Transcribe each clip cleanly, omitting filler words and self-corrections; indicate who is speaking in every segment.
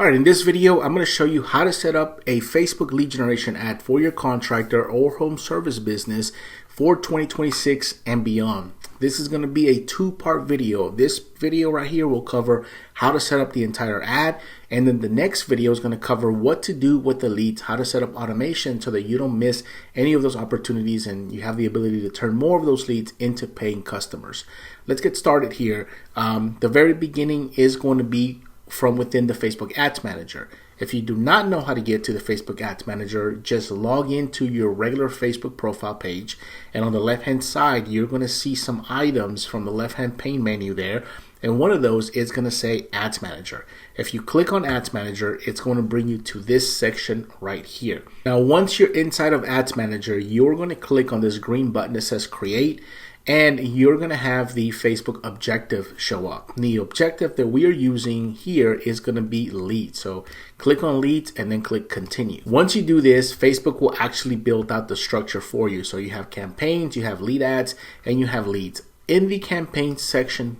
Speaker 1: Alright, in this video, I'm going to show you how to set up a Facebook lead generation ad for your contractor or home service business for 2026 and beyond. This is going to be a two-part video. This video right here will cover how to set up the entire ad, and then the next video is going to cover what to do with the leads, how to set up automation so that you don't miss any of those opportunities and you have the ability to turn more of those leads into paying customers. Let's get started here. The very beginning is going to be from within the Facebook Ads Manager. If you do not know how to get to the Facebook Ads Manager, just log into your regular Facebook profile page, and on the left hand side you're going to see some items from the left hand pane menu there, and one of those is going to say Ads Manager. If you click on Ads Manager, it's going to bring you to this section right here. Now once you're inside of Ads Manager, you're going to click on this green button that says Create, and you're going to have the Facebook objective show up. The objective that we are using here is going to be leads. So click on leads and then click continue. Once you do this, Facebook will actually build out the structure for you. So you have campaigns, you have lead ads, and you have leads. In the campaign section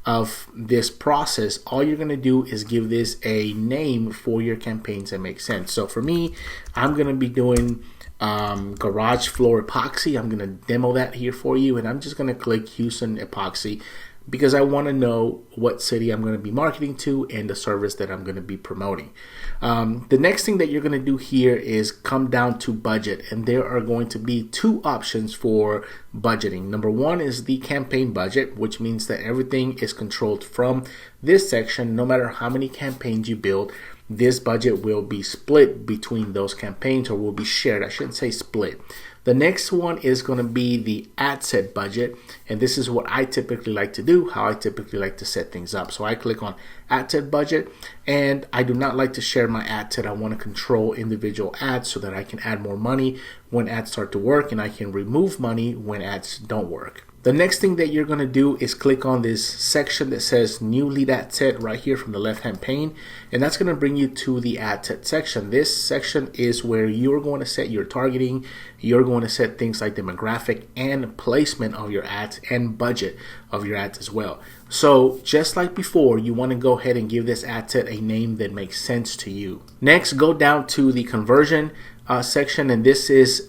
Speaker 1: of this process, all you're going to do is give this a name for your campaigns that make sense. So for me, I'm going to be doing garage floor epoxy. I'm going to demo that here for you, and I'm just going to click Houston Epoxy because I want to know what city I'm going to be marketing to and the service that I'm going to be promoting. The next thing that you're going to do here is come down to budget, and there are going to be two options for budgeting. Number one is the campaign budget, which means that everything is controlled from this section. No matter how many campaigns you build, this budget will be split between those campaigns, or will be shared. I shouldn't say split. The next one is going to be the ad set budget, and this is what I typically like to do, how I typically like to set things up. So I click on ad set budget, and I do not like to share my ad set. I want to control individual ads so that I can add more money when ads start to work, and I can remove money when ads don't work. The next thing that you're going to do is click on this section that says new lead ad set right here from the left hand pane, and that's going to bring you to the ad set section. This section is where you're going to set your targeting. You're going to set things like demographic and placement of your ads and budget of your ads as well. So just like before, you want to go ahead and give this ad set a name that makes sense to you. Next, go down to the conversion section, and this is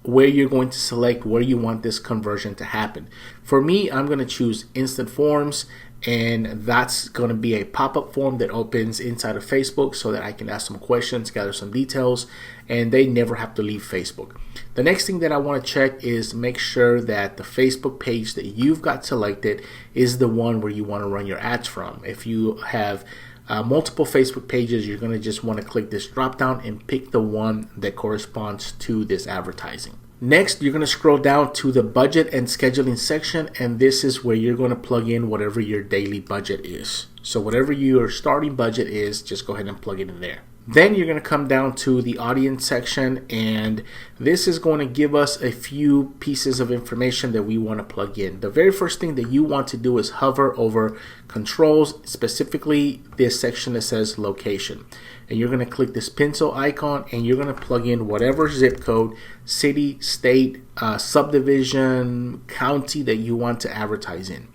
Speaker 1: where you're going to select where you want this conversion to happen. For me, I'm going to choose Instant Forms, and that's going to be a pop-up form that opens inside of Facebook so that I can ask some questions, gather some details, and they never have to leave Facebook. The next thing that I want to check is make sure that the Facebook page that you've got selected is the one where you want to run your ads from. If you have multiple Facebook pages, you're going to just want to click this drop down and pick the one that corresponds to this advertising. Next, you're going to scroll down to the budget and scheduling section, and this is where you're going to plug in whatever your daily budget is. So whatever your starting budget is, just go ahead and plug it in there. Then you're going to come down to the audience section, and this is going to give us a few pieces of information that we want to plug in. The very first thing that you want to do is hover over controls, specifically this section that says location. And you're going to click this pencil icon, and you're going to plug in whatever zip code, city, state, subdivision, county that you want to advertise in.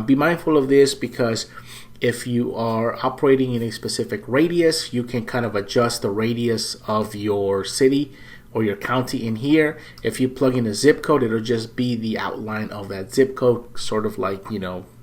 Speaker 1: Be mindful of this because if you are operating in a specific radius, you can kind of adjust the radius of your city or your county in here. If you plug in a zip code, it'll just be the outline of that zip code, sort of like,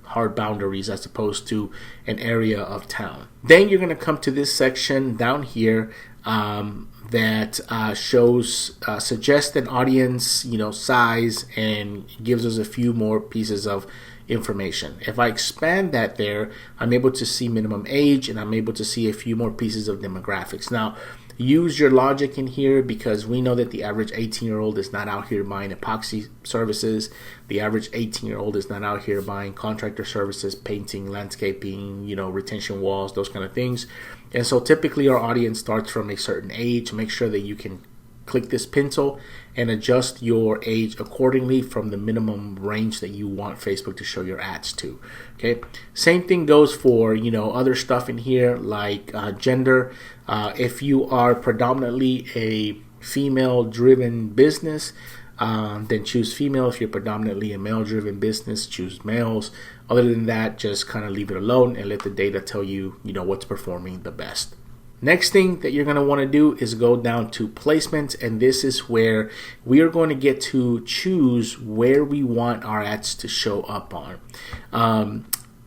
Speaker 1: hard boundaries as opposed to an area of town. Then you're going to come to this section down here that shows suggested audience, size, and gives us a few more pieces of information. If I expand that there, I'm able to see minimum age, and I'm able to see a few more pieces of demographics. Now, use your logic in here because we know that the average 18-year-old is not out here buying epoxy services. The average 18-year-old is not out here buying contractor services, painting, landscaping, retention walls, those kind of things. And so typically our audience starts from a certain age. Make sure that you can click this pencil and adjust your age accordingly from the minimum range that you want Facebook to show your ads to. Okay, same thing goes for other stuff in here like gender. If you are predominantly a female driven business, then choose female. If you're predominantly a male driven business, choose males. Other than that, just kind of leave it alone and let the data tell you, what's performing the best. Next thing that you're going to want to do is go down to placements, and this is where we are going to get to choose where we want our ads to show up on.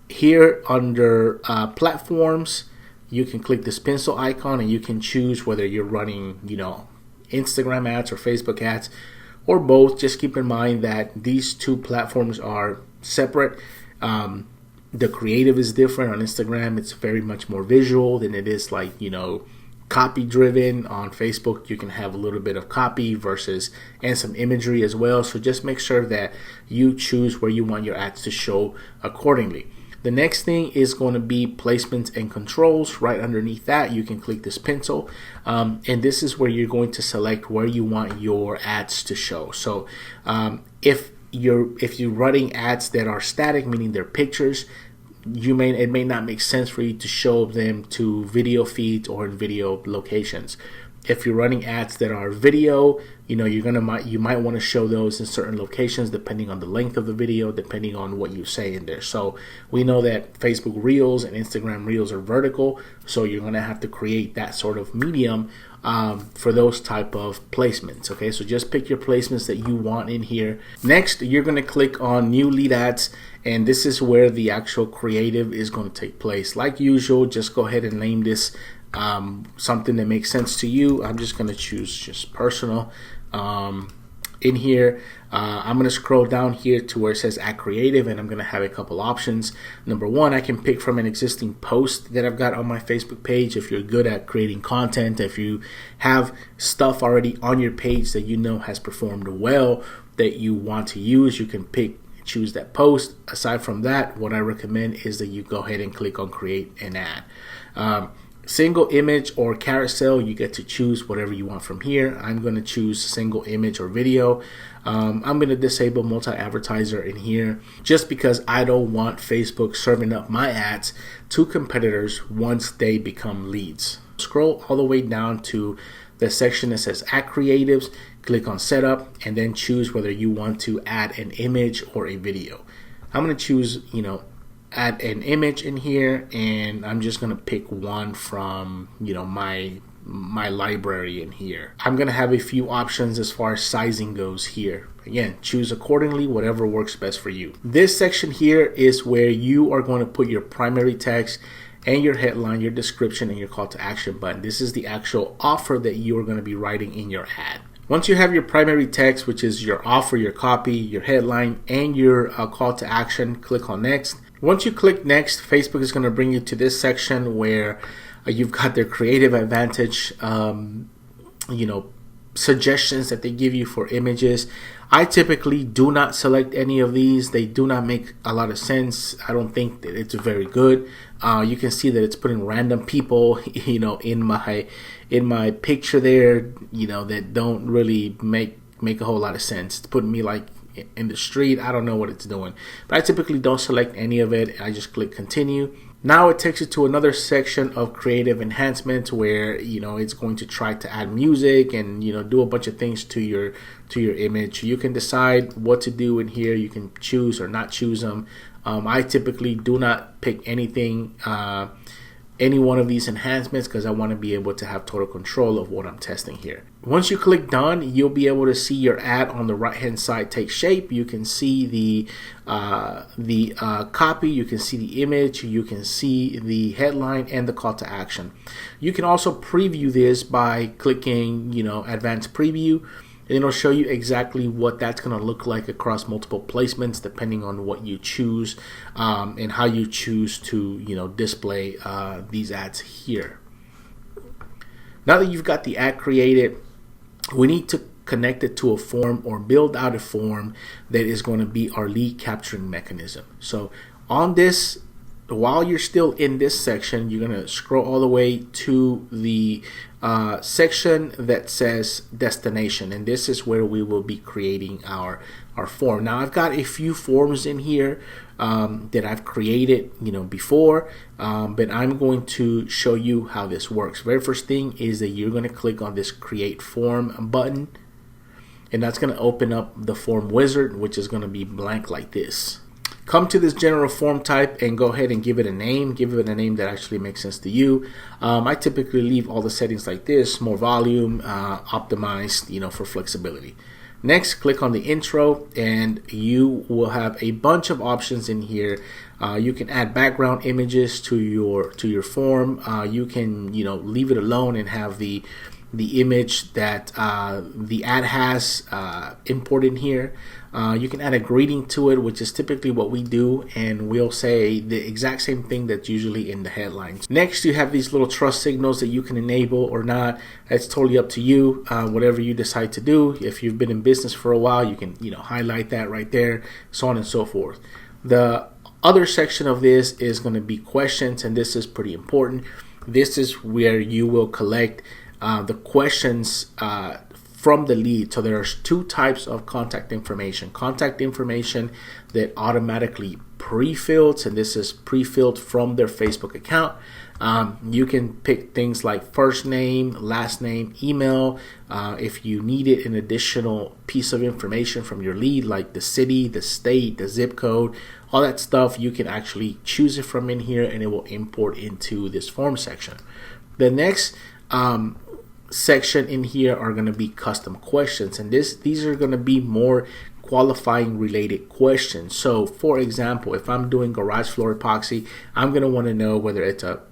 Speaker 1: Here under platforms, you can click this pencil icon and you can choose whether you're running, Instagram ads or Facebook ads or both. Just keep in mind that these two platforms are separate. The creative is different. On Instagram, it's very much more visual than it is like, copy driven. On Facebook, you can have a little bit of copy and some imagery as well. So just make sure that you choose where you want your ads to show accordingly. The next thing is going to be placements and controls. Right underneath that, you can click this pencil, and this is where you're going to select where you want your ads to show. So if you're running ads that are static, meaning they're pictures, it may not make sense for you to show them to video feeds or in video locations. If you're running ads that are video, you might want to show those in certain locations depending on the length of the video, depending on what you say in there. So we know that Facebook Reels and Instagram Reels are vertical, so you're going to have to create that sort of medium for those type of placements. Okay, so just pick your placements that you want in here. Next, you're going to click on New Lead Ads, and this is where the actual creative is going to take place. Like usual, just go ahead and name this something that makes sense to you. I'm just going to choose just personal. In here, I'm going to scroll down here to where it says Add Creative, and I'm going to have a couple options. Number one, I can pick from an existing post that I've got on my Facebook page. If you're good at creating content, if you have stuff already on your page that has performed well that you want to use, you can choose that post. Aside from that, what I recommend is that you go ahead and click on Create and Add. Single image or carousel, you get to choose whatever you want from here. I'm going to choose single image or video. I'm going to disable multi-advertiser in here just because I don't want Facebook serving up my ads to competitors once they become leads. Scroll all the way down to the section that says Add Creatives, click on Setup, and then choose whether you want to add an image or a video. I'm going to choose, add an image in here, and I'm just going to pick one from, my library in here. I'm going to have a few options as far as sizing goes here. Again, choose accordingly, whatever works best for you. This section here is where you are going to put your primary text and your headline, your description, and your call to action button. This is the actual offer that you are going to be writing in your ad. Once you have your primary text, which is your offer, your copy, your headline, and your call to action, click on Next. Once you click Next, Facebook is going to bring you to this section where you've got their Creative Advantage, suggestions that they give you for images. I typically do not select any of these. They do not make a lot of sense. I don't think that it's very good. You can see that it's putting random people, in my picture there, that don't really make a whole lot of sense. It's putting me like in the street. I don't know what it's doing, but I typically don't select any of it. I just click Continue. Now it takes you to another section of creative enhancement where it's going to try to add music and do a bunch of things to your image. You can decide what to do in here. You can choose or not choose them. I typically do not pick anything, any one of these enhancements, because I want to be able to have total control of what I'm testing here. Once you click Done, you'll be able to see your ad on the right hand side take shape. You can see the copy, you can see the image, you can see the headline and the call to action. You can also preview this by clicking Advanced Preview, and it'll show you exactly what that's going to look like across multiple placements depending on what you choose and how you choose to display these ads here. Now that you've got the ad created, we need to connect it to a form or build out a form that is going to be our lead capturing mechanism. So on this, while you're still in this section, you're going to scroll all the way to the section that says destination, and this is where we will be creating our form. Now I've got a few forms in here that I've created before, but I'm going to show you how this works. Very first thing is that you're going to click on this Create Form button, and that's going to open up the form wizard, which is going to be blank like this. come to this general form type and go ahead and give it a name. Give it a name that actually makes sense to you. I typically leave all the settings like this: more volume, optimized, for flexibility. Next, click on the intro and you will have a bunch of options in here. You can add background images to your form. You can leave it alone and have the image that the ad has imported here. You can add a greeting to it, which is typically what we do, and we'll say the exact same thing that's usually in the headlines. Next, you have these little trust signals that you can enable or not. It's totally up to you, whatever you decide to do. If you've been in business for a while, you can highlight that right there, so on and so forth. The other section of this is going to be questions, and this is pretty important. This is where you will collect the questions from the lead. So there's two types of contact information. Contact information that automatically pre-fills, and this is pre-filled from their Facebook account. You can pick things like first name, last name, email. If you needed an additional piece of information from your lead, like the city, the state, the zip code, all that stuff, you can actually choose it from in here and it will import into this form section. The next section in here are going to be custom questions, and these are going to be more qualifying related questions. So for example, if I'm doing garage floor epoxy, I'm going to want to know whether it's a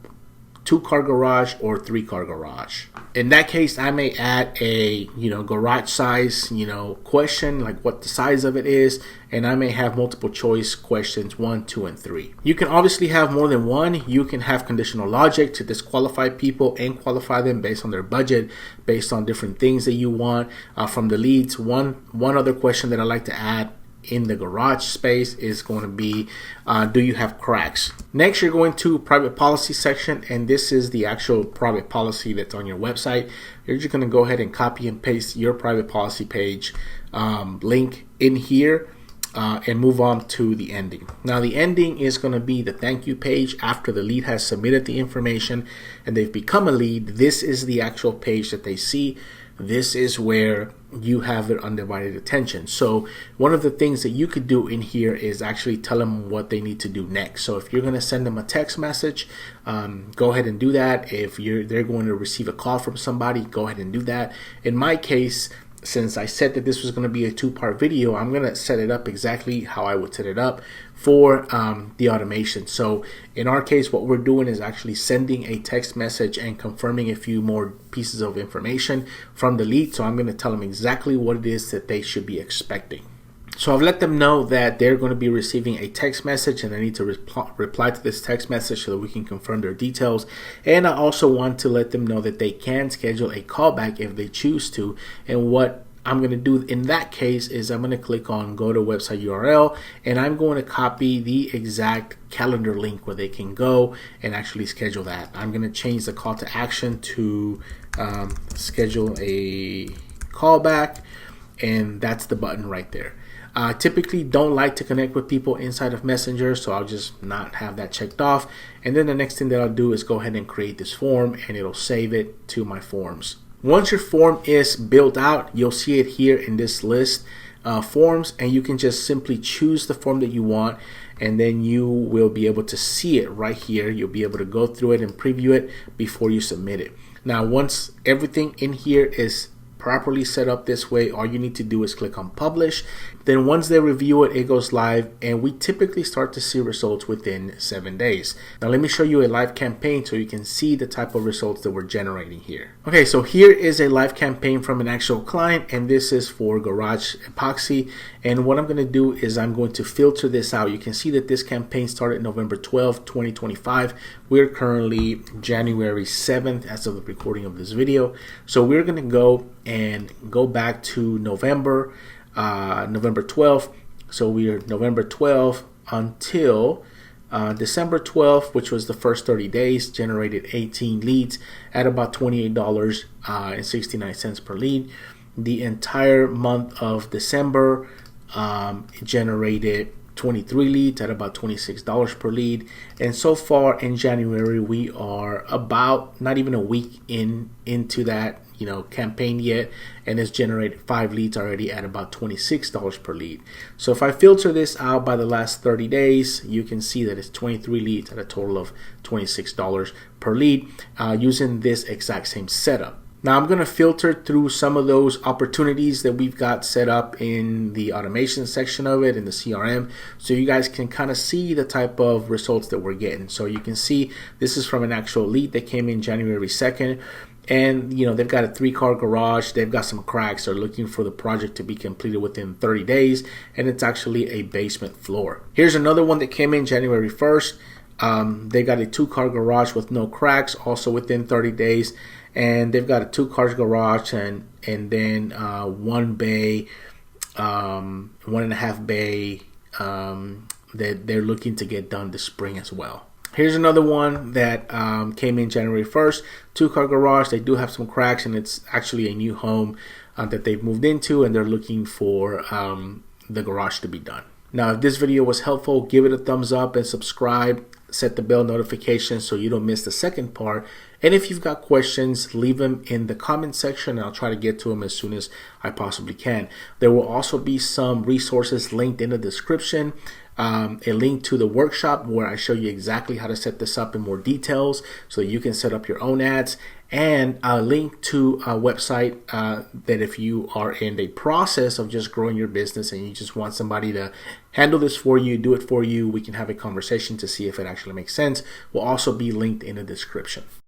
Speaker 1: 2-car garage or 3-car garage. In that case, I may add a garage size question, like what the size of it is, and I may have multiple choice questions 1, 2, and 3. You can obviously have more than one. You can have conditional logic to disqualify people and qualify them based on their budget, based on different things that you want from the leads. One other question that I like to add in the garage space is going to be, do you have cracks? Next, you're going to private policy section, and this is the actual private policy that's on your website. You're just going to go ahead and copy and paste your private policy page link in here and move on to the ending. Now the ending is going to be the thank you page after the lead has submitted the information and they've become a lead. This is the actual page that they see. This is where you have their undivided attention. So one of the things that you could do in here is actually tell them what they need to do next. So if you're going to send them a text message, go ahead and do that. If they're going to receive a call from somebody, go ahead and do that. In my case, since I said that this was going to be a 2-part video, I'm going to set it up exactly how I would set it up for the automation. So in our case, what we're doing is actually sending a text message and confirming a few more pieces of information from the lead. So I'm going to tell them exactly what it is that they should be expecting. So I've let them know that they're going to be receiving a text message and they need to reply to this text message so that we can confirm their details. And I also want to let them know that they can schedule a callback if they choose to. And what I'm going to do in that case is I'm going to click on go to website URL, and I'm going to copy the exact calendar link where they can go and actually schedule that. I'm going to change the call to action to schedule a callback, and that's the button right there. Typically don't like to connect with people inside of Messenger, so I'll just not have that checked off. And then the next thing that I'll do is go ahead and create this form, and it'll save it to my forms. Once your form is built out, you'll see it here in this list forms, and you can just simply choose the form that you want, and then you will be able to see it right here. You'll be able to go through it and preview it before you submit it. Now, once everything in here is properly set up this way, all you need to do is click on publish. Then once they review it, it goes live, and we typically start to see results within 7 days. Now let me show you a live campaign so you can see the type of results that we're generating here. Okay, so here is a live campaign from an actual client, and this is for garage epoxy. And what I'm going to do is I'm going to filter this out. You can see that this campaign started November 12th, 2025. We're currently January 7th as of the recording of this video. So we're going to go back to November 12th. So we are November 12th until December 12th, which was the first 30 days, generated 18 leads at about $28.69 per lead. The entire month of December generated 23 leads at about $26 per lead. And so far in January, we are about not even a week into that campaigned yet, and it's generated 5 leads already at about $26 per lead. So if I filter this out by the last 30 days, you can see that it's 23 leads at a total of $26 per lead using this exact same setup. Now I'm going to filter through some of those opportunities that we've got set up in the automation section of it in the CRM, so you guys can kind of see the type of results that we're getting. So you can see this is from an actual lead that came in January 2nd. And they've got a 3-car garage. They've got some cracks. They're looking for the project to be completed within 30 days, and it's actually a basement floor. Here's another one that came in January 1st. They got a 2-car garage with no cracks, also within 30 days. And they've got a 2-car garage and then 1 bay, 1.5 bay that they're looking to get done this spring as well. Here's another one that came in January 1st, 2-car garage. They do have some cracks, and it's actually a new home that they've moved into, and they're looking for the garage to be done. Now, if this video was helpful, give it a thumbs up and subscribe. Set the bell notification so you don't miss the second part. And if you've got questions, leave them in the comment section, and I'll try to get to them as soon as I possibly can. There will also be some resources linked in the description. A link to the workshop where I show you exactly how to set this up in more details so you can set up your own ads, and a link to a website that if you are in the process of just growing your business and you just want somebody to handle this for you, do it for you, we can have a conversation to see if it actually makes sense, will also be linked in the description.